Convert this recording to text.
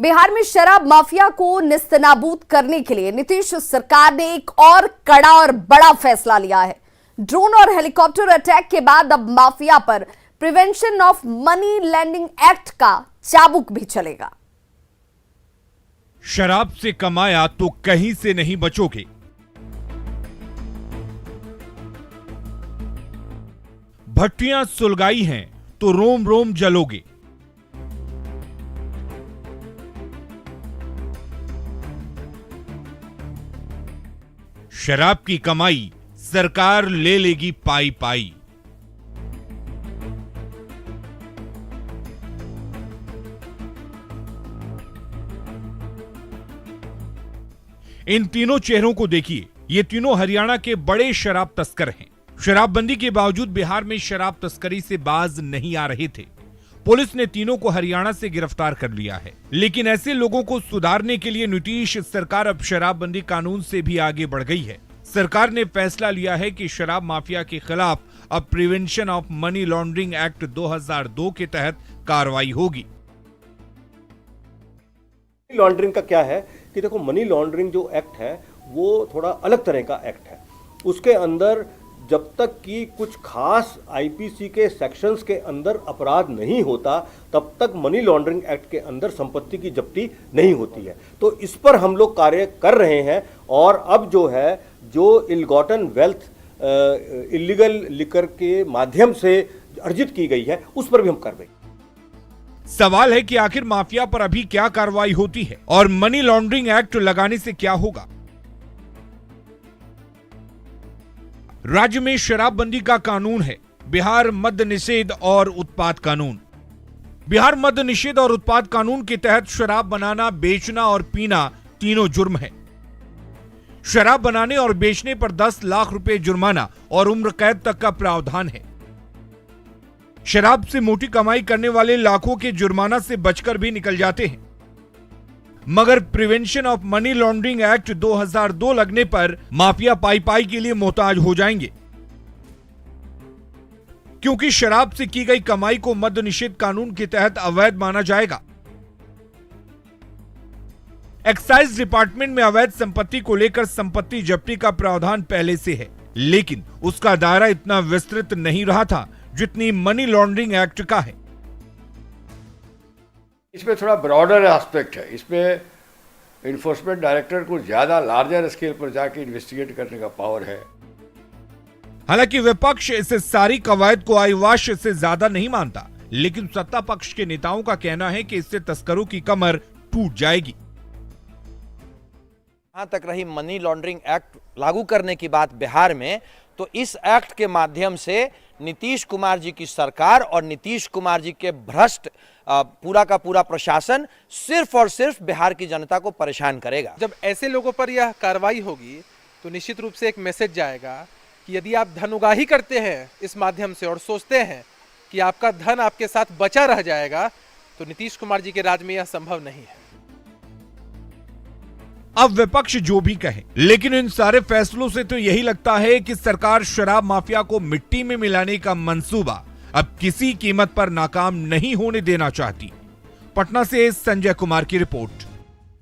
बिहार में शराब माफिया को निस्तनाबूद करने के लिए नीतीश सरकार ने एक और कड़ा और बड़ा फैसला लिया है। ड्रोन और हेलीकॉप्टर अटैक के बाद अब माफिया पर prevention of money laundering act का चाबुक भी चलेगा। शराब से कमाया तो कहीं से नहीं बचोगे। भट्टियां सुलगाई हैं तो रोम रोम जलोगे। शराब की कमाई सरकार ले लेगी पाई पाई। इन तीनों चेहरों को देखिए, ये तीनों हरियाणा के बड़े शराब तस्कर हैं। शराबबंदी के बावजूद बिहार में शराब तस्करी से बाज नहीं आ रहे थे। पुलिस ने तीनों को हरियाणा से गिरफ्तार कर लिया है, लेकिन ऐसे लोगों को सुधारने के लिए नीतीश सरकार अब शराबबंदी कानून से भी आगे बढ़ गई है। सरकार ने फैसला लिया है कि शराब माफिया के खिलाफ अब prevention of money laundering act 2002 के तहत कार्रवाई होगी। लॉन्ड्रिंग का क्या है कि देखो, मनी लॉन्ड्रिंग जो एक्ट है वो थोड़ा अलग तरह का एक्ट है। उसके अंदर जब तक कि कुछ खास आईपीसी के सेक्शंस के अंदर अपराध नहीं होता, तब तक मनी लॉन्ड्रिंग एक्ट के अंदर संपत्ति की जब्ती नहीं होती है। तो इस पर हम लोग कार्य कर रहे हैं और अब जो है, जो इलगॉटन वेल्थ इलीगल लिकर के माध्यम से अर्जित की गई है, उस पर भी हम कार्रवाई। सवाल है कि आखिर माफिया पर अभी क्या कार्रवाई होती है और मनी लॉन्ड्रिंग एक्ट लगाने से क्या होगा। राज्य में शराबबंदी का कानून है बिहार मद्य निषेध और उत्पाद कानून। बिहार मद्य निषेध और उत्पाद कानून के तहत शराब बनाना, बेचना और पीना तीनों जुर्म है। शराब बनाने और बेचने पर 10 लाख रुपए जुर्माना और उम्र कैद तक का प्रावधान है। शराब से मोटी कमाई करने वाले लाखों के जुर्माना से बचकर भी निकल जाते हैं, मगर prevention of money laundering act 2002 लगने पर माफिया पाई पाई के लिए मोहताज हो जाएंगे, क्योंकि शराब से की गई कमाई को मद्य निषेध कानून के तहत अवैध माना जाएगा। एक्साइज डिपार्टमेंट में अवैध संपत्ति को लेकर संपत्ति जब्ती का प्रावधान पहले से है, लेकिन उसका दायरा इतना विस्तृत नहीं रहा था जितनी मनी लॉन्ड्रिंग एक्ट का है। इसमें थोड़ा ब्रॉडर एस्पेक्ट है। इसमें इन्फोर्समेंट डायरेक्टर को ज्यादा लार्जर स्केल पर जाके इन्वेस्टिगेट करने का पावर है। हालांकि विपक्ष इस सारी कवायद को आईवाश से ज्यादा नहीं मानता, लेकिन सत्ता पक्ष के नेताओं का कहना है कि इससे तस्करों की कमर टूट जाएगी। जहां तक रही मनी लॉन्ड्रिंग एक्ट लागू करने की बात बिहार में, तो इस एक्ट के माध्यम से नीतीश कुमार जी की सरकार और नीतीश कुमार जी के भ्रष्ट पूरा का पूरा प्रशासन सिर्फ और सिर्फ बिहार की जनता को परेशान करेगा। जब ऐसे लोगों पर यह कार्रवाई होगी तो निश्चित रूप से एक मैसेज जाएगा कि यदि आप धन उगाही करते हैं इस माध्यम से और सोचते हैं कि आपका धन आपके साथ बचा रह जाएगा, तो नीतीश कुमार जी के राज में यह संभव नहीं है। अब विपक्ष जो भी कहे, लेकिन इन सारे फैसलों से तो यही लगता है कि सरकार शराब माफिया को मिट्टी में मिलाने का मंसूबा अब किसी कीमत पर नाकाम नहीं होने देना चाहती। पटना से संजय कुमार की रिपोर्ट।